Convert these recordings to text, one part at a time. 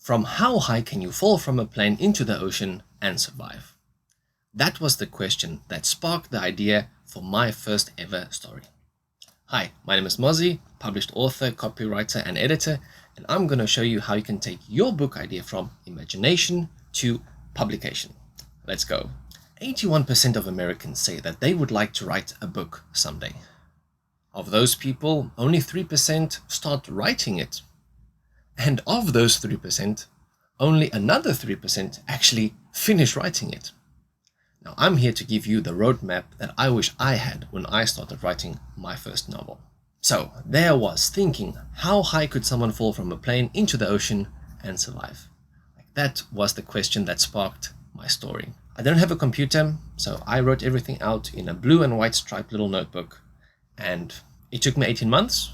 From how high can you fall from a plane into the ocean and survive? That was the question that sparked the idea for my first ever story. Hi, my name is Mozzie, published author, copywriter and editor, and I'm going to show you how you can take your book idea from imagination to publication. Let's go. 81% of Americans say that they would like to write a book someday. Of those people, only 3% start writing it. And of those 3%, only another 3% actually finish writing it. Now, I'm here to give you the roadmap that I wish I had when I started writing my first novel. So, there I was thinking, how high could someone fall from a plane into the ocean and survive? That was the question that sparked my story. I don't have a computer, so I wrote everything out in a blue and white striped little notebook. And it took me 18 months,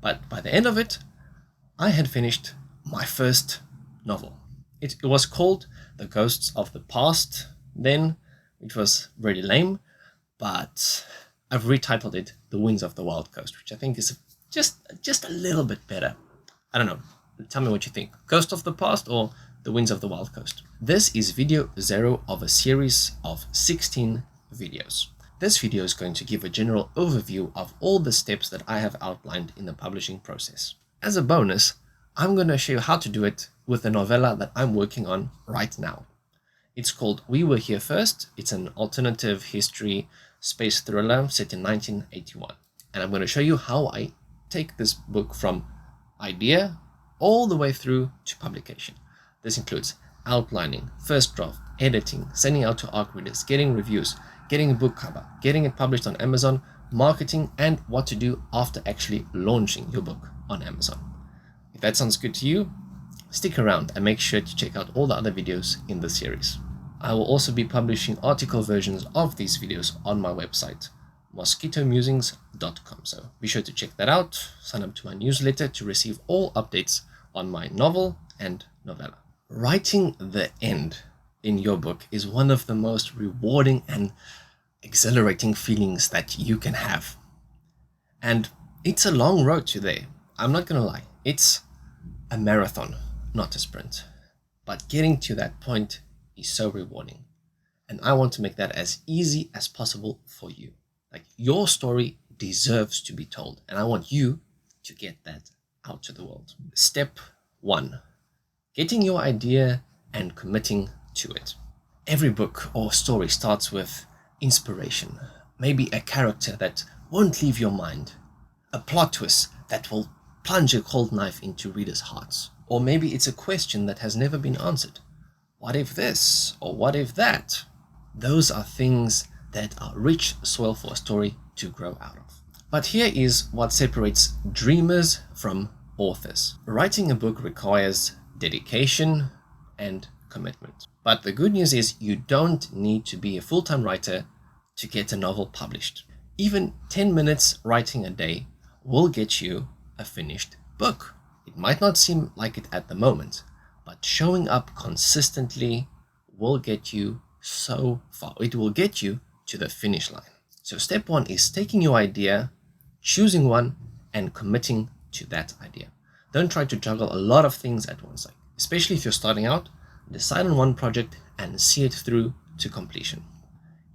but by the end of it, I had finished my first novel. It was called The Ghosts of the Past then, which was really lame, but I've retitled it The Winds of the Wild Coast, which I think is just a little bit better. I don't know. Tell me what you think. Ghost of the Past or The Winds of the Wild Coast? This is video 0 of a series of 16 videos. This video is going to give a general overview of all the steps that I have outlined in the publishing process. As a bonus, I'm going to show you how to do it with a novella that I'm working on right now. It's called We Were Here First. It's an alternative history space thriller set in 1981. And I'm going to show you how I take this book from idea all the way through to publication. This includes outlining, first draft, editing, sending out to ARC readers, getting reviews, getting a book cover, getting it published on Amazon, marketing, and what to do after actually launching your book on Amazon. If that sounds good to you, stick around and make sure to check out all the other videos in the series. I will also be publishing article versions of these videos on my website, mosquitomusings.com. So be sure to check that out. Sign up to my newsletter to receive all updates on my novel and novella. Writing the end in your book is one of the most rewarding and exhilarating feelings that you can have. And it's a long road to there. I'm not going to lie. It's a marathon, not a sprint. But getting to that point is so rewarding. And I want to make that as easy as possible for you. Like, your story deserves to be told. And I want you to get that out to the world. Step 1. Getting your idea and committing to it. Every book or story starts with inspiration. Maybe a character that won't leave your mind. A plot twist that will plunge a cold knife into readers' hearts. Or maybe it's a question that has never been answered. What if this? Or what if that? Those are things that are rich soil for a story to grow out of. But here is what separates dreamers from authors. Writing a book requires dedication and commitment. But the good news is you don't need to be a full-time writer to get a novel published. Even 10 minutes writing a day will get you a finished book. It might not seem like it at the moment, but showing up consistently will get you so far. It will get you to the finish line. So step 1 is taking your idea, choosing one, and committing to that idea. Don't try to juggle a lot of things at once. Especially if you're starting out, decide on one project and see it through to completion.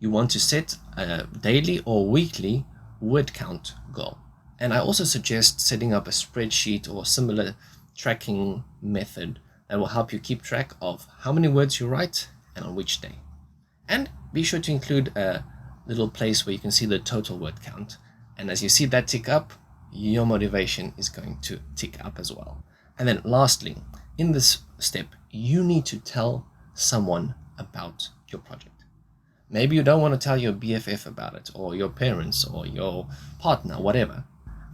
You want to set a daily or weekly word count goal. And I also suggest setting up a spreadsheet or similar tracking method that will help you keep track of how many words you write and on which day. And be sure to include a little place where you can see the total word count. And as you see that tick up, your motivation is going to tick up as well. And then lastly, in this step, you need to tell someone about your project. Maybe you don't want to tell your BFF about it, or your parents, or your partner, whatever.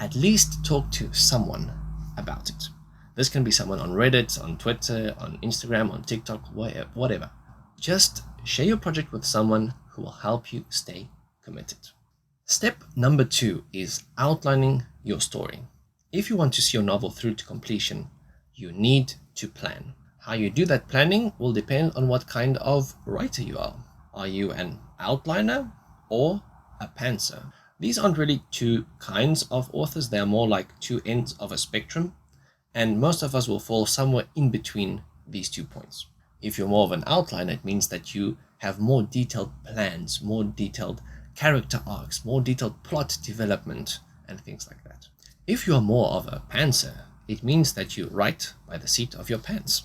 At least talk to someone about it. This can be someone on Reddit, on Twitter, on Instagram, on TikTok, whatever. Just share your project with someone who will help you stay committed. Step number 2 is outlining your story. If you want to see your novel through to completion, you need to plan. How you do that planning will depend on what kind of writer you are. Are you an outliner or a pantser? These aren't really two kinds of authors. They're more like two ends of a spectrum. And most of us will fall somewhere in between these 2 points. If you're more of an outliner, it means that you have more detailed plans, more detailed character arcs, more detailed plot development, and things like that. If you are more of a pantser, it means that you write by the seat of your pants.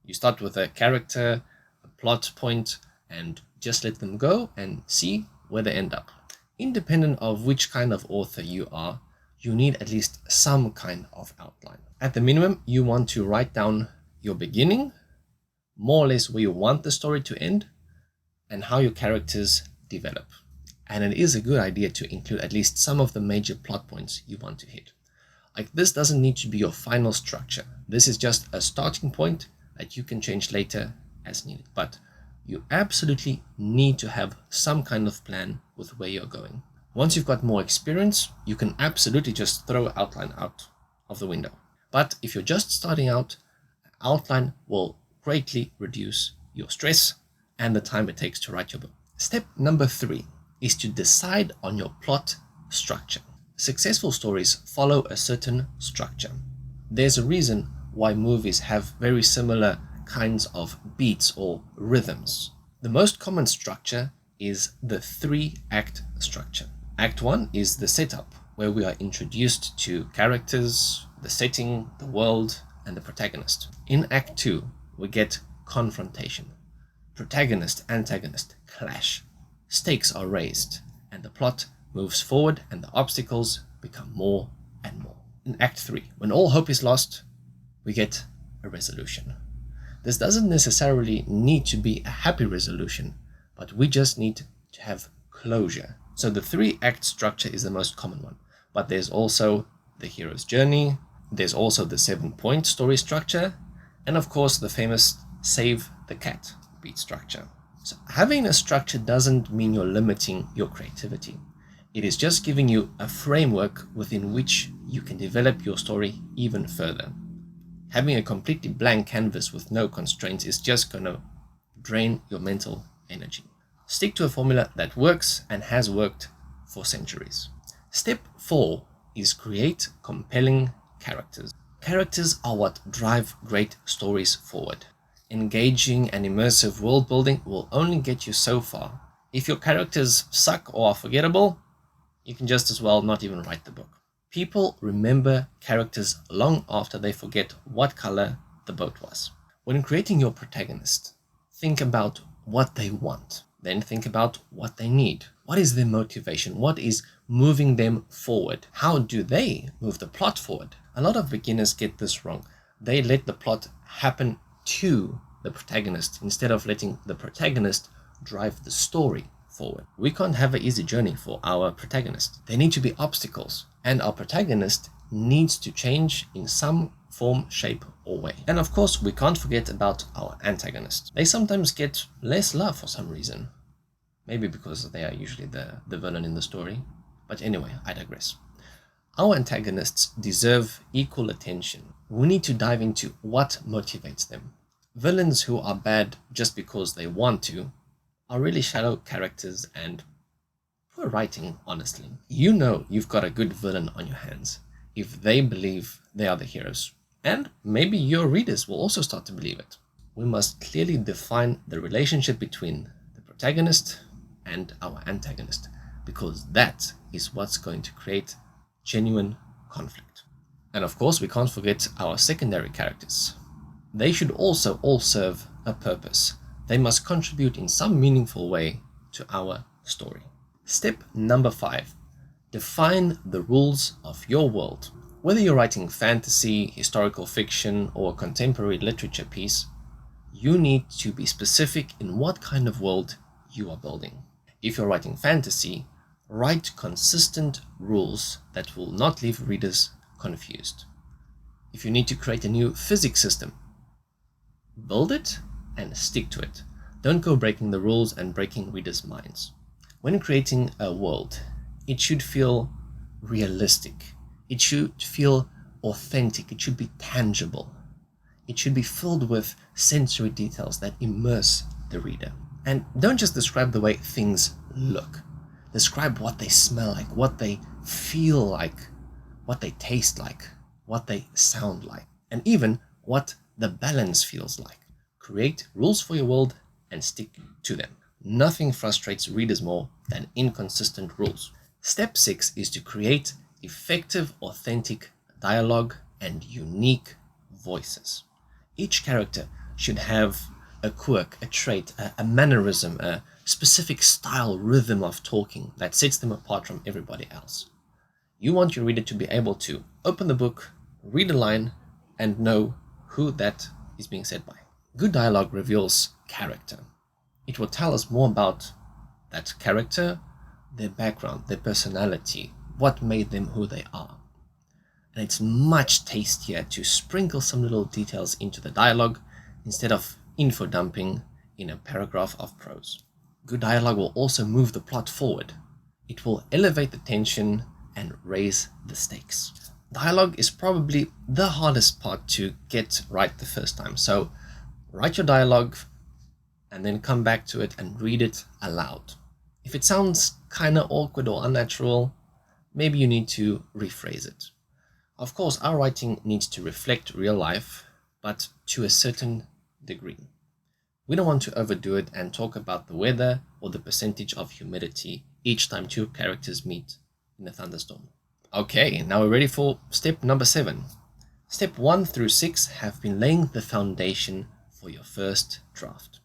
You start with a character, a plot point, and just let them go and see where they end up. Independent of which kind of author you are, you need at least some kind of outline. At the minimum, you want to write down your beginning, more or less where you want the story to end, and how your characters develop. And it is a good idea to include at least some of the major plot points you want to hit. Like, this doesn't need to be your final structure. This is just a starting point that you can change later as needed. But you absolutely need to have some kind of plan with where you're going. Once you've got more experience, you can absolutely just throw outline out of the window. But if you're just starting out, outline will greatly reduce your stress and the time it takes to write your book. Step number 3 is to decide on your plot structure. Successful stories follow a certain structure. There's a reason why movies have very similar kinds of beats or rhythms. The most common structure is the 3-act structure. Act 1 is the setup, where we are introduced to characters, the setting, the world, and the protagonist. In Act 2, we get confrontation. Protagonist, antagonist clash. Stakes are raised, and the plot moves forward, and the obstacles become more and more. In Act 3, when all hope is lost, we get a resolution. This doesn't necessarily need to be a happy resolution, but we just need to have closure. So the 3-act structure is the most common one, but there's also the hero's journey, there's also the 7-point story structure, and of course the famous save the cat beat structure. So having a structure doesn't mean you're limiting your creativity. It is just giving you a framework within which you can develop your story even further. Having a completely blank canvas with no constraints is just going to drain your mental energy. Stick to a formula that works and has worked for centuries. Step 4 is create compelling characters. Characters are what drive great stories forward. Engaging and immersive world building will only get you so far. If your characters suck or are forgettable, you can just as well not even write the book. People remember characters long after they forget what color the boat was. When creating your protagonist, think about what they want. Then think about what they need. What is their motivation? What is moving them forward? How do they move the plot forward? A lot of beginners get this wrong. They let the plot happen to the protagonist instead of letting the protagonist drive the story forward. We can't have an easy journey for our protagonist. There need to be obstacles, and our protagonist needs to change in some form, shape, or way. And of course, we can't forget about our antagonists. They sometimes get less love for some reason. Maybe because they are usually the villain in the story. But anyway, I digress. Our antagonists deserve equal attention. We need to dive into what motivates them. Villains who are bad just because they want to are really shallow characters and poor writing, honestly. You know you've got a good villain on your hands if they believe they are the heroes. And maybe your readers will also start to believe it. We must clearly define the relationship between the protagonist and our antagonist, because that is what's going to create genuine conflict. And of course, we can't forget our secondary characters. They should also all serve a purpose. They must contribute in some meaningful way to our story. Step number 5. Define the rules of your world. Whether you're writing fantasy, historical fiction, or a contemporary literature piece, you need to be specific in what kind of world you are building. If you're writing fantasy, write consistent rules that will not leave readers confused. If you need to create a new physics system, build it and stick to it. Don't go breaking the rules and breaking readers' minds. When creating a world, it should feel realistic. It should feel authentic. It should be tangible. It should be filled with sensory details that immerse the reader. And don't just describe the way things look. Describe what they smell like, what they feel like, what they taste like, what they sound like. and even what the balance feels like. Create rules for your world and stick to them. Nothing frustrates readers more than inconsistent rules. Step 6 is to create effective, authentic dialogue and unique voices. Each character should have a quirk, a trait, a mannerism, a specific style, rhythm of talking that sets them apart from everybody else. You want your reader to be able to open the book, read a line, and know who that is being said by. Good dialogue reveals character. It will tell us more about that character, their background, their personality, what made them who they are. And it's much tastier to sprinkle some little details into the dialogue instead of info dumping in a paragraph of prose. Good dialogue will also move the plot forward. It will elevate the tension and raise the stakes. Dialogue is probably the hardest part to get right the first time. So write your dialogue and then come back to it and read it aloud. If it sounds kind of awkward or unnatural, maybe you need to rephrase it. Of course, our writing needs to reflect real life, but to a certain degree. We don't want to overdo it and talk about the weather or the percentage of humidity each time two characters meet in a thunderstorm. Okay, now we're ready for step number 7. Step 1 through 6 have been laying the foundation for your first draft.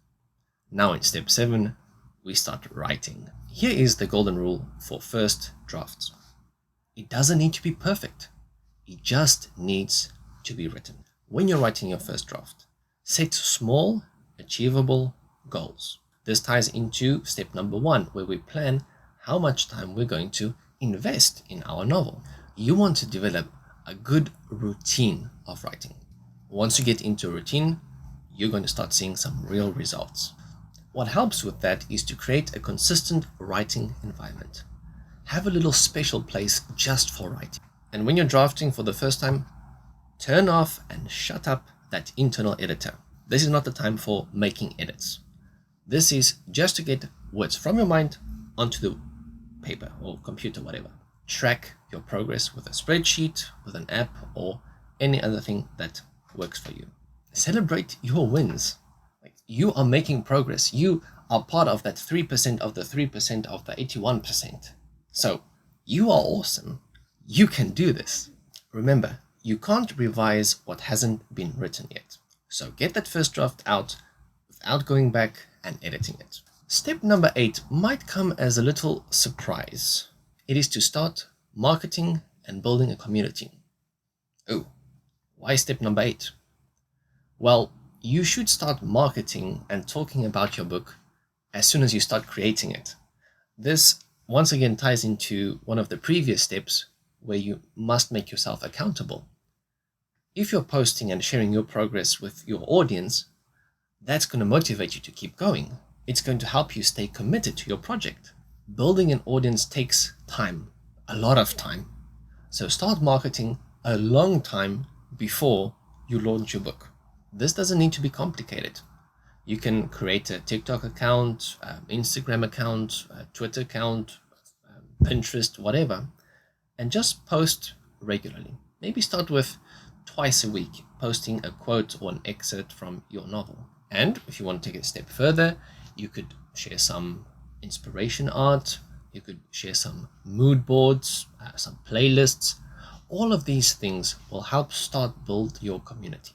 Now in step 7, we start writing. Here is the golden rule for first drafts. It doesn't need to be perfect. It just needs to be written. When you're writing your first draft, set small, achievable goals. This ties into step number 1, where we plan how much time we're going to invest in our novel. You want to develop a good routine of writing. Once you get into a routine, you're going to start seeing some real results. What helps with that is to create a consistent writing environment. Have a little special place just for writing. And when you're drafting for the first time, turn off and shut up that internal editor. This is not the time for making edits. This is just to get words from your mind onto the paper or computer, whatever. Track your progress with a spreadsheet, with an app, or any other thing that works for you. Celebrate your wins. You are making progress. You are part of that 3% of the 3% of the 81%. So you are awesome. You can do this. Remember, you can't revise what hasn't been written yet. So get that first draft out without going back and editing it. Step number 8 might come as a little surprise. It is to start marketing and building a community. Oh, why step number 8? Well, you should start marketing and talking about your book as soon as you start creating it. This once again ties into one of the previous steps where you must make yourself accountable. If you're posting and sharing your progress with your audience, that's going to motivate you to keep going. It's going to help you stay committed to your project. Building an audience takes time, a lot of time. So start marketing a long time before you launch your book. This doesn't need to be complicated. You can create a TikTok account, Instagram account, a Twitter account, Pinterest, whatever, and just post regularly. Maybe start with twice a week, posting a quote or an excerpt from your novel. And if you want to take it a step further, you could share some inspiration art, you could share some mood boards, some playlists. All of these things will help start build your community.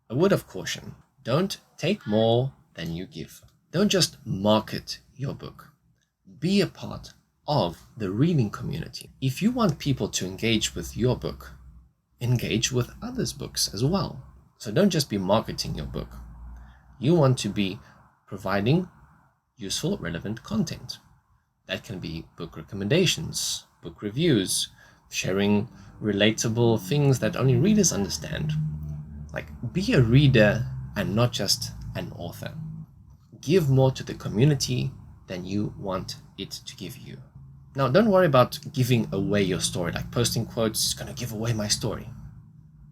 A word of caution, don't take more than you give. Don't just market your book. Be a part of the reading community. If you want people to engage with your book, engage with others' books as well. So don't just be marketing your book. You want to be providing useful, relevant content. That can be book recommendations, book reviews, sharing relatable things that only readers understand. Like, be a reader and not just an author. Give more to the community than you want it to give you. Now, don't worry about giving away your story, like posting quotes is going to give away my story.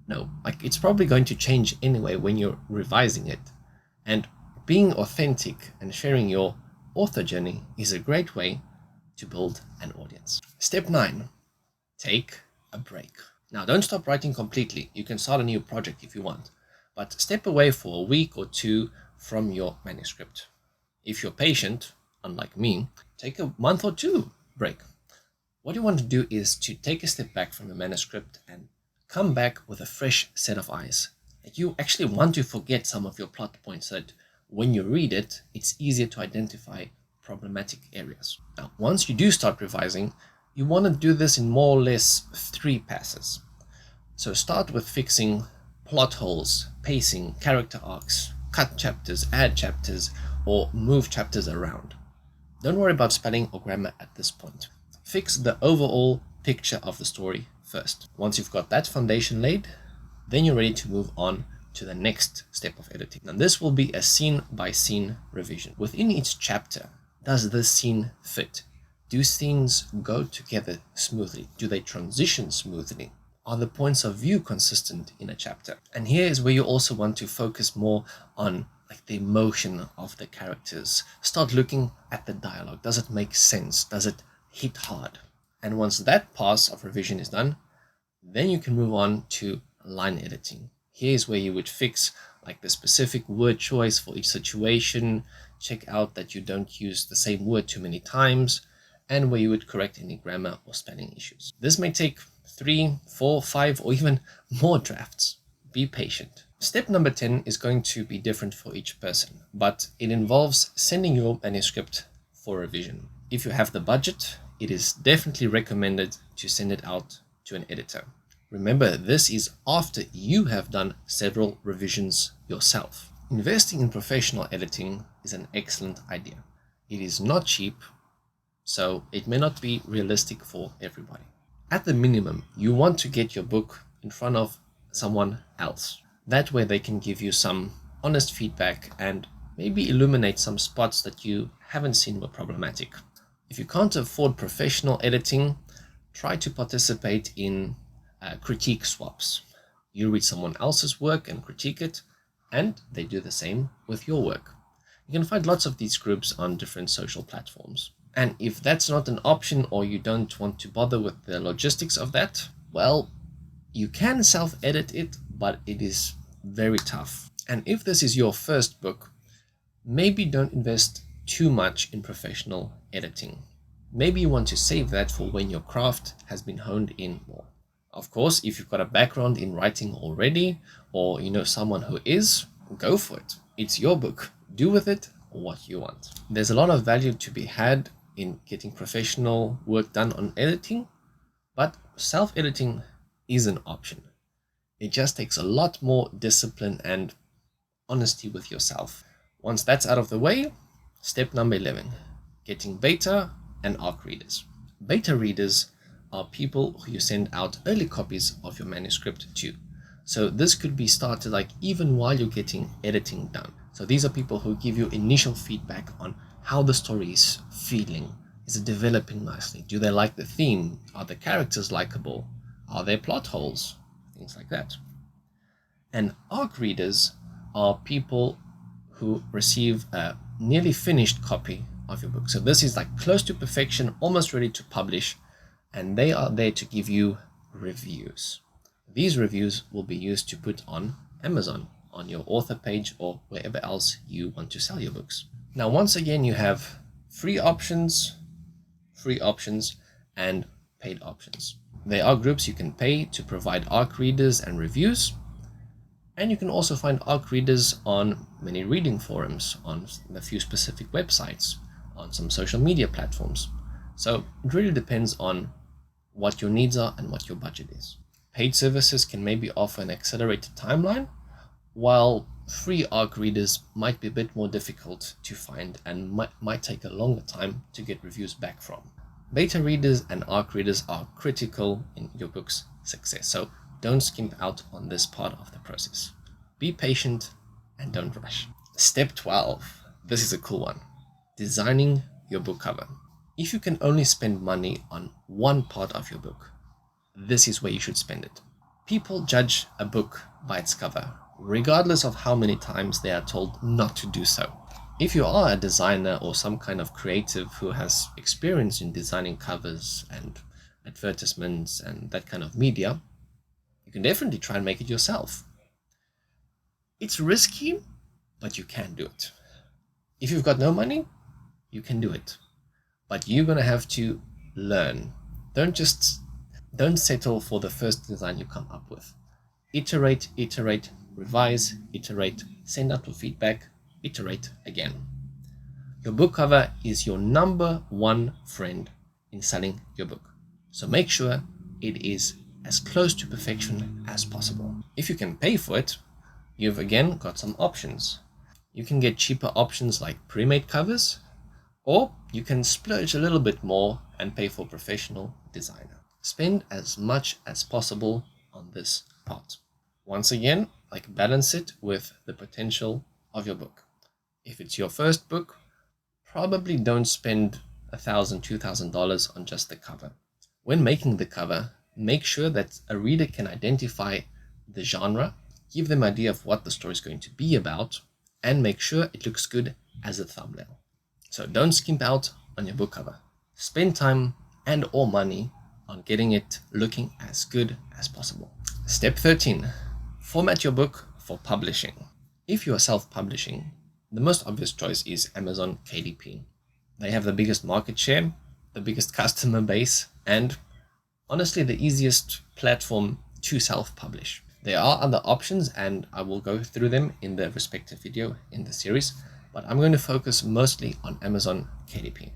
No, like it's probably going to change anyway when you're revising it. And being authentic and sharing your author journey is a great way to build an audience. Step 9, take a break. Now, don't stop writing completely. You can start a new project if you want, but step away for a week or two from your manuscript. If you're patient, unlike me, take a month or two break. What you want to do is to take a step back from the manuscript and come back with a fresh set of eyes. You actually want to forget some of your plot points so that when you read it, it's easier to identify problematic areas. Now, once you do start revising, you want to do this in more or less 3 passes. So start with fixing plot holes, pacing, character arcs, cut chapters, add chapters, or move chapters around. Don't worry about spelling or grammar at this point. Fix the overall picture of the story first. Once you've got that foundation laid, then you're ready to move on to the next step of editing. And this will be a scene-by-scene revision. Within each chapter, does this scene fit? Do scenes go together smoothly? Do they transition smoothly? Are the points of view consistent in a chapter? And here is where you also want to focus more on the emotion of the characters. Start looking at the dialogue. Does it make sense? Does it hit hard? And once that pass of revision is done, then you can move on to line editing. Here's where you would fix the specific word choice for each situation, check out that you don't use the same word too many times, and where you would correct any grammar or spelling issues. This may take 3, 4, 5, or even more drafts. Be patient. Step number 10 is going to be different for each person, but it involves sending your manuscript for revision. If you have the budget, it is definitely recommended to send it out to an editor. Remember, this is after you have done several revisions yourself. Investing in professional editing is an excellent idea. It is not cheap, so it may not be realistic for everybody. At the minimum, you want to get your book in front of someone else. That way they can give you some honest feedback and maybe illuminate some spots that you haven't seen were problematic. If you can't afford professional editing, try to participate in critique swaps. You read someone else's work and critique it, and they do the same with your work. You can find lots of these groups on different social platforms. And if that's not an option, or you don't want to bother with the logistics of that, well, you can self-edit it, but it is very tough. And if this is your first book, maybe don't invest too much in professional editing. Maybe you want to save that for when your craft has been honed in more. Of course, if you've got a background in writing already, or you know someone who is, go for it. It's your book. Do with it what you want. There's a lot of value to be had in getting professional work done on editing, but self-editing is an option. It just takes a lot more discipline and honesty with yourself. Once that's out of the way, step number 11, getting beta and ARC readers. Beta readers are people who you send out early copies of your manuscript to. So this could be started even while you're getting editing done. So these are people who give you initial feedback on how the story is feeling. Is it developing nicely? Do they like the theme? Are the characters likable? Are there plot holes? Things like that. And ARC readers are people who receive a nearly finished copy of your book. So this is close to perfection, almost ready to publish, and they are there to give you reviews. These reviews will be used to put on Amazon, on your author page, or wherever else you want to sell your books. Now, once again, you have free options, and paid options. There are groups you can pay to provide ARC readers and reviews, and you can also find ARC readers on many reading forums, on a few specific websites, on some social media platforms. So it really depends on what your needs are and what your budget is. Paid services can maybe offer an accelerated timeline, while free ARC readers might be a bit more difficult to find and might take a longer time to get reviews back from. Beta readers and ARC readers are critical in your book's success, so don't skimp out on this part of the process. Be patient and don't rush. Step 12. This is a cool one. Designing your book cover. If you can only spend money on one part of your book, this is where you should spend it. People judge a book by its cover, regardless of how many times they are told not to do so. If you are a designer or some kind of creative who has experience in designing covers and advertisements and that kind of media, You can definitely try and make it yourself. It's risky, but you can do it. If you've got no money, you can do it. But you're going to have to learn. Don't settle for the first design you come up with. Iterate, revise, iterate, send out for feedback, iterate again. Your book cover is your number one friend in selling your book. So make sure it is as close to perfection as possible. If you can pay for it, you've again got some options. You can get cheaper options like pre-made covers, or you can splurge a little bit more and pay for a professional designer. Spend as much as possible on this part. Once again, balance it with the potential of your book. If it's your first book, probably don't spend $1,000, $2,000 on just the cover. When making the cover, make sure that a reader can identify the genre, give them an idea of what the story is going to be about, and make sure it looks good as a thumbnail. So don't skimp out on your book cover. Spend time and or money on getting it looking as good as possible. Step 13. Format your book for publishing. If you are self-publishing, the most obvious choice is Amazon KDP. They have the biggest market share, the biggest customer base, and honestly the easiest platform to self-publish. There are other options and I will go through them in the respective video in the series, but I'm going to focus mostly on Amazon KDP.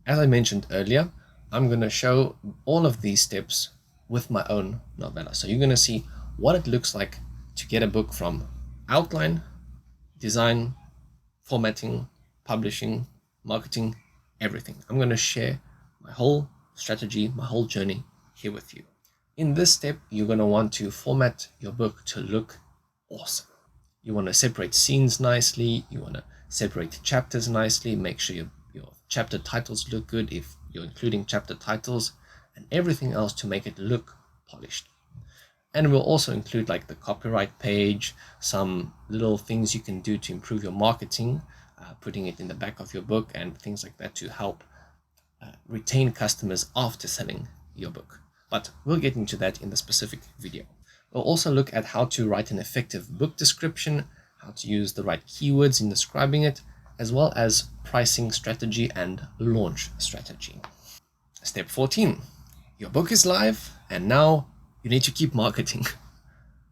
As I mentioned earlier, I'm going to show all of these steps with my own novella. So you're going to see what it looks like to get a book from outline, design, formatting, publishing, marketing, everything. I'm going to share my whole strategy, my whole journey here with you. In this step, you're going to want to format your book to look awesome. You want to separate scenes nicely. You want to separate chapters nicely. Make sure your chapter titles look good if you're including chapter titles, and everything else to make it look polished. And we'll also include the copyright page, some little things you can do to improve your marketing, putting it in the back of your book and things like that to help retain customers after selling your book. But we'll get into that in the specific video. We'll also look at how to write an effective book description, how to use the right keywords in describing it, as well as pricing strategy and launch strategy. Step 14. Your book is live and now you need to keep marketing.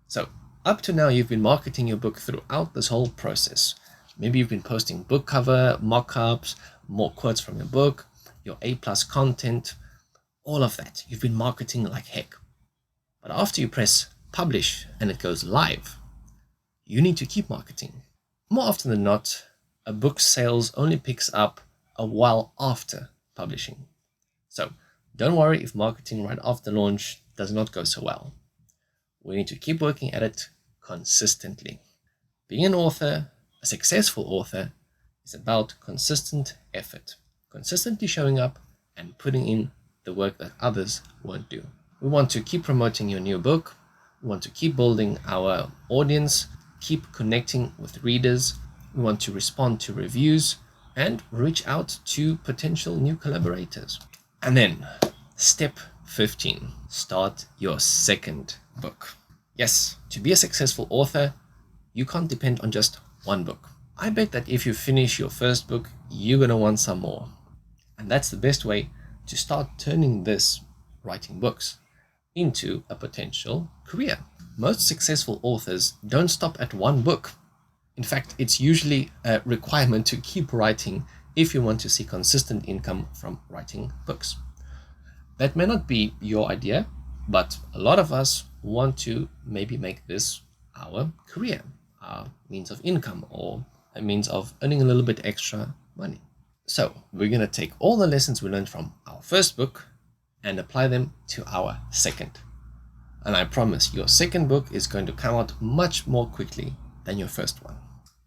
So up to now, you've been marketing your book throughout this whole process. Maybe you've been posting book cover, mock-ups, more quotes from your book, your A+ content, all of that. You've been marketing like heck. But after you press publish and it goes live, you need to keep marketing. More often than not, a book's sales only picks up a while after publishing. So don't worry if marketing right after launch does not go so well. We need to keep working at it consistently. Being an author, a successful author, is about consistent effort, consistently showing up and putting in the work that others won't do. We want to keep promoting your new book. We want to keep building our audience, keep connecting with readers. We want to respond to reviews and reach out to potential new collaborators. And then step 15, start your second book. Yes, to be a successful author, you can't depend on just one book. I bet that if you finish your first book, you're going to want some more. And that's the best way to start turning this, writing books, into a potential career. Most successful authors don't stop at one book. In fact, it's usually a requirement to keep writing if you want to see consistent income from writing books. That may not be your idea, but a lot of us want to maybe make this our career, our means of income, or a means of earning a little bit extra money. So we're going to take all the lessons we learned from our first book and apply them to our second. And I promise your second book is going to come out much more quickly than your first one.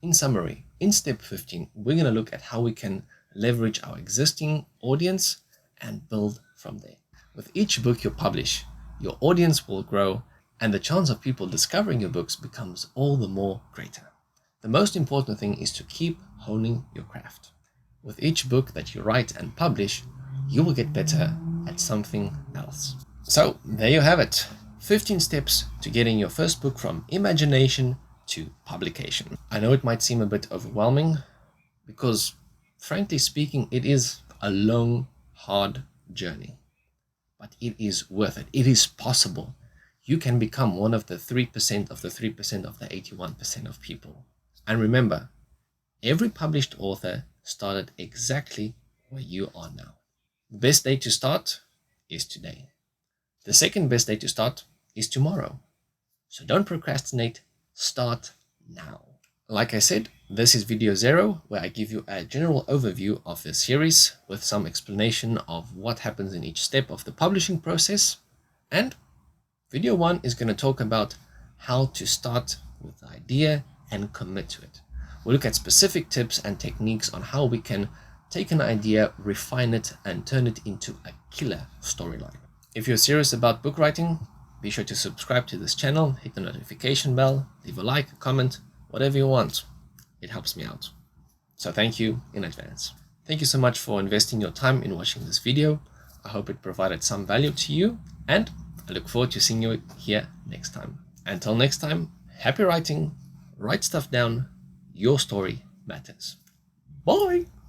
In summary, in step 15, we're going to look at how we can leverage our existing audience and build from there. With each book you publish, your audience will grow and the chance of people discovering your books becomes all the more greater. The most important thing is to keep honing your craft. With each book that you write and publish, you will get better at something else. So there you have it. 15 steps to getting your first book from imagination to publication. I know it might seem a bit overwhelming because, frankly speaking, it is a long, hard journey, but it is worth it. It is possible. You can become one of the 3% of the 3% of the 81% of people. And remember, every published author started exactly where you are now. The best day to start is today. The second best day to start is tomorrow. So don't procrastinate, start now. Like I said, this is video 0, where I give you a general overview of the series with some explanation of what happens in each step of the publishing process. And video 1 is going to talk about how to start with the idea and commit to it. We'll look at specific tips and techniques on how we can take an idea, refine it, and turn it into a killer storyline. If you're serious about book writing, be sure to subscribe to this channel, hit the notification bell, leave a like, a comment, whatever you want. It helps me out. So thank you in advance. Thank you so much for investing your time in watching this video. I hope it provided some value to you, and I look forward to seeing you here next time. Until next time, happy writing, write stuff down, your story matters. Bye!